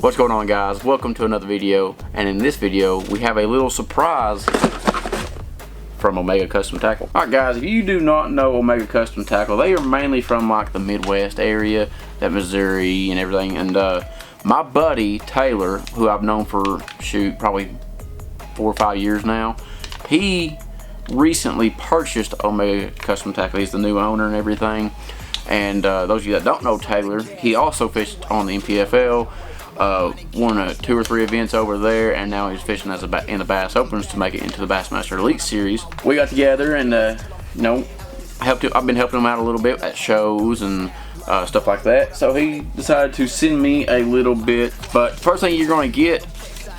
What's going on, guys? Welcome to another video, and in this video we have a little surprise from Omega Custom Tackle. Alright guys, if you do not know Omega Custom Tackle, they are mainly from like the Midwest area, that Missouri and everything, and my buddy Taylor, who I've known for probably 4 or 5 years now, he recently purchased Omega Custom Tackle. He's the new owner and everything. And those of you that don't know Taylor, he also fished on the MPFL, won 2 or 3 events over there, and now he's fishing as in the Bass Opens to make it into the Bassmaster Elite Series. We got together and you know, I've been helping him out a little bit at shows and stuff like that. So he decided to send me a little bit. But first thing you're going to get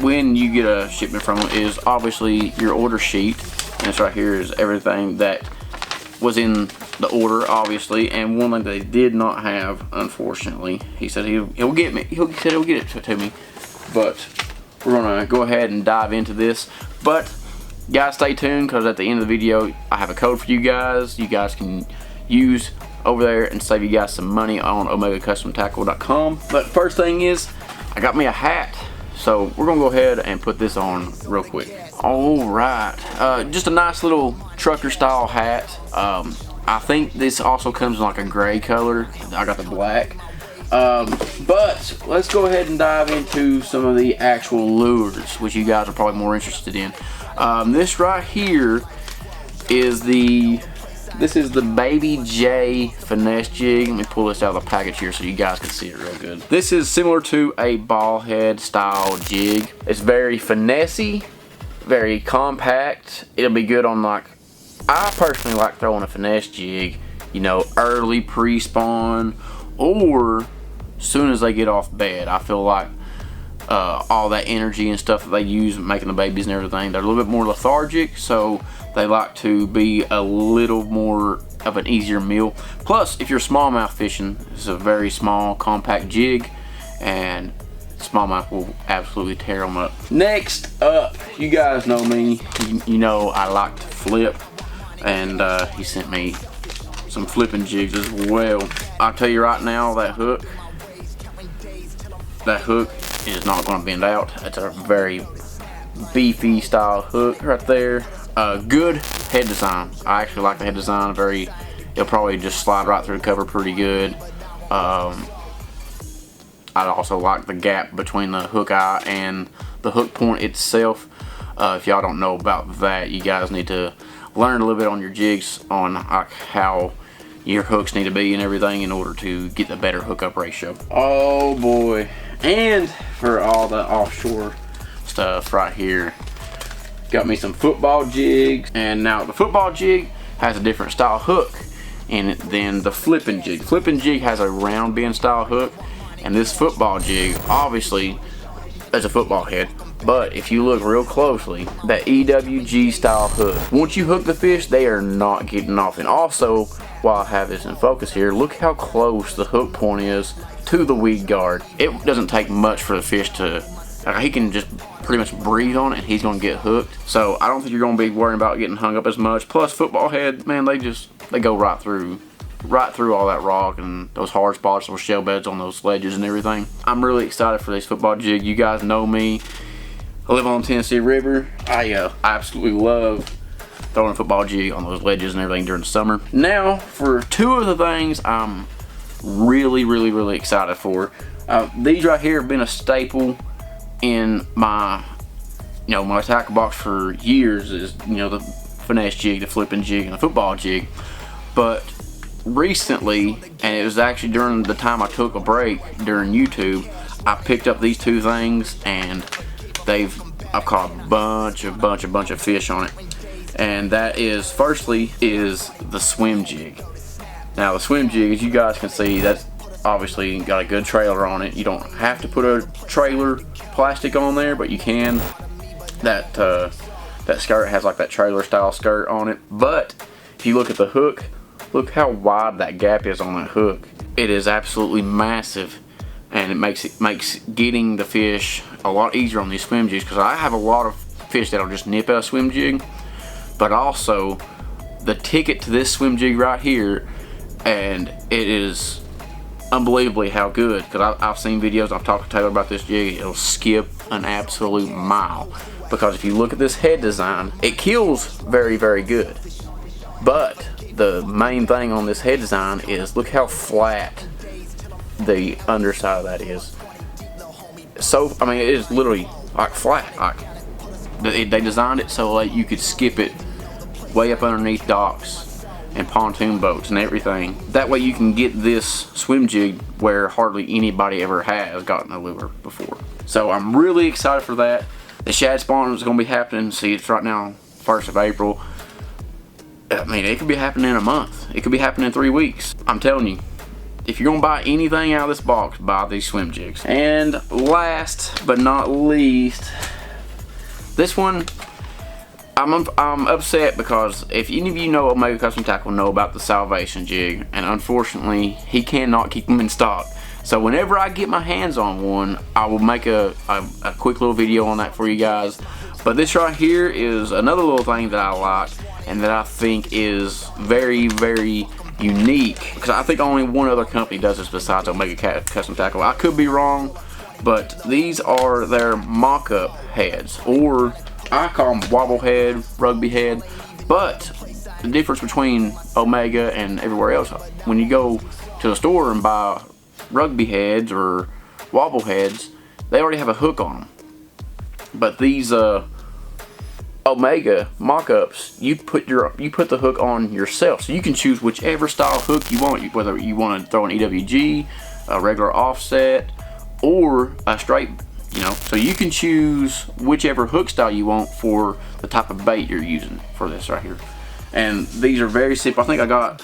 when you get a shipment from him is obviously your order sheet. And this right here is everything that was in the order, obviously. And one thing they did not have, unfortunately, he said he'll get it to me. But we're gonna go ahead and dive into this. But guys, stay tuned, because at the end of the video I have a code for you guys. You guys can use over there and save you guys some money on OmegaCustomTackle.com. But first thing is, I got me a hat. So we're gonna go ahead and put this on real quick. Alright, just a nice little trucker style hat. I think this also comes in like a gray color. I got the black. But let's go ahead and dive into some of the actual lures, which you guys are probably more interested in. This right here is the Baby J finesse jig. Let me pull this out of the package here so you guys can see it real good. This is similar to a ball head style jig. It's very finessey, very compact. It'll be good on, like, I personally like throwing a finesse jig, you know, early pre-spawn or soon as they get off bed. I feel like all that energy and stuff that they use making the babies and everything, they're a little bit more lethargic, so they like to be a little more of an easier meal. Plus, if you're smallmouth fishing, it's a very small, compact jig, and smallmouth will absolutely tear them up. Next up, you guys know me. You know I like to flip, and he sent me some flipping jigs as well. I'll tell you right now, that hook is not going to bend out. It's a very beefy style hook right there. Good head design. I actually like the head design. It'll probably just slide right through the cover pretty good. I also like the gap between the hook eye and the hook point itself. If y'all don't know about that, you guys need to learn a little bit on your jigs on how your hooks need to be and everything in order to get the better hookup ratio. Oh boy. And for all the offshore stuff right here, got me some football jigs. And now the football jig has a different style hook in it than the flipping jig. Flipping jig has a round bend style hook, and this football jig obviously is a football head. But if you look real closely, that EWG style hook, once you hook the fish, they are not getting off. And also, while I have this in focus here, look how close the hook point is to the weed guard. It doesn't take much for the fish to, he can just pretty much breathe on it and he's gonna get hooked. So I don't think you're gonna be worrying about getting hung up as much. Plus, football head, man, they go right through all that rock and those hard spots, those shell beds on those ledges and everything. I'm really excited for this football jig. You guys know me. I live on the Tennessee River. I absolutely love throwing a football jig on those ledges and everything during the summer. Now, for 2 of the things I'm really excited for. These right here have been a staple in my, my tackle box for years. Is, the finesse jig, the flipping jig, and the football jig. But recently, and it was actually during the time I took a break during YouTube, I picked up these 2 things, and I've caught a bunch of fish on it. And that is, firstly, is the swim jig. Now the swim jig, as you guys can see, that's obviously got a good trailer on it. You don't have to put a trailer plastic on there, but you can. That skirt has like that trailer style skirt on it. But if you look at the hook, look how wide that gap is on that hook. It is absolutely massive, and it makes getting the fish a lot easier on these swim jigs, because I have a lot of fish that'll just nip at a swim jig. But also, the ticket to this swim jig right here, and it is unbelievably how good, because I've seen videos, I've talked to Taylor about this jig, it'll skip an absolute mile. Because if you look at this head design, it kills very, very good. But the main thing on this head design is look how flat the underside of that is. So, I mean, it is literally like flat. Like they designed it so like you could skip it way up underneath docks and pontoon boats and everything. That way you can get this swim jig where hardly anybody ever has gotten a lure before. So I'm really excited for that. The shad spawn is going to be happening. See, it's right now 1st of April. I mean, it could be happening in a month. It could be happening in 3 weeks. I'm telling you, if you're gonna buy anything out of this box, buy these swim jigs. And last but not least, this one, I'm upset because if any of you know Omega Custom Tackle know about the Salvation jig, and unfortunately he cannot keep them in stock. So whenever I get my hands on one, I will make a quick little video on that for you guys. But this right here is another little thing that I like and that I think is very, very unique, because I think only one other company does this besides Omega Custom Tackle. I could be wrong, but these are their mock-up heads, or I call them wobble head, rugby head. But the difference between Omega and everywhere else, when you go to the store and buy rugby heads or wobble heads, they already have a hook on them. But these Omega mock-ups, you put the hook on yourself, so you can choose whichever style hook you want, whether you want to throw an EWG, a regular offset, or a straight, you know. So you can choose whichever hook style you want for the type of bait you're using for this right here. And these are very simple. I think I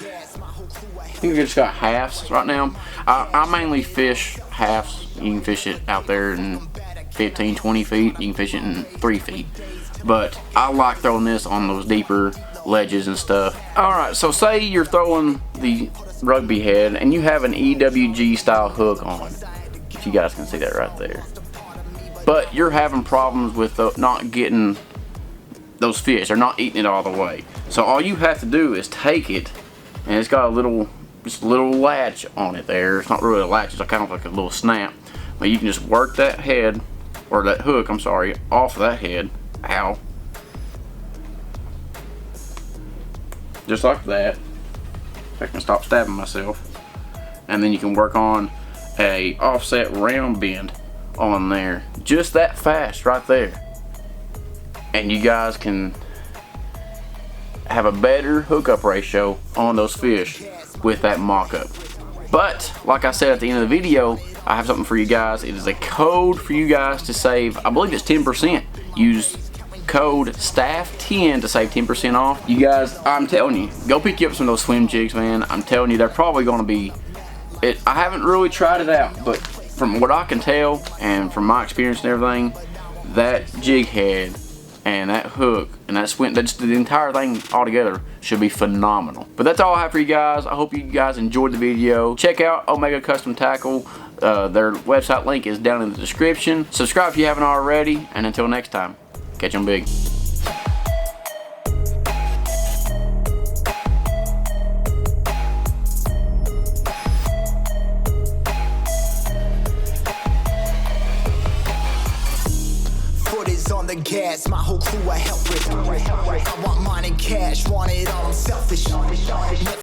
just got halves right now. I mainly fish halves. You can fish it out there in 15, 20 feet. You can fish it in 3 feet. But I like throwing this on those deeper ledges and stuff. Alright, so say you're throwing the rugby head and you have an EWG style hook on. If you guys can see that right there. But you're having problems with not getting those fish. They're not eating it all the way. So all you have to do is take it, and it's got just a little latch on it there. It's not really a latch, it's kind of like a little snap. But you can just work that head, or that hook, I'm sorry, off of that head. Ow. Just like that. If I can stop stabbing myself. And then you can work on a offset round bend on there. Just that fast right there. And you guys can have a better hookup ratio on those fish with that mock-up. But like I said at the end of the video, I have something for you guys. It is a code for you guys to save, I believe it's 10%. Use code STAFF10 to save 10% off. You guys, I'm telling you, go pick you up some of those swim jigs, man. I'm telling you, they're probably going to be, I haven't really tried it out, but from what I can tell and from my experience and everything, that jig head and that hook and that swim, that's the entire thing altogether should be phenomenal. But that's all I have for you guys. I hope you guys enjoyed the video. Check out Omega Custom Tackle. Their website link is down in the description. Subscribe if you haven't already, and until next time, catch them big. Foot is on the gas, my whole crew I help with. I want mine in cash, want it all, I'm selfish.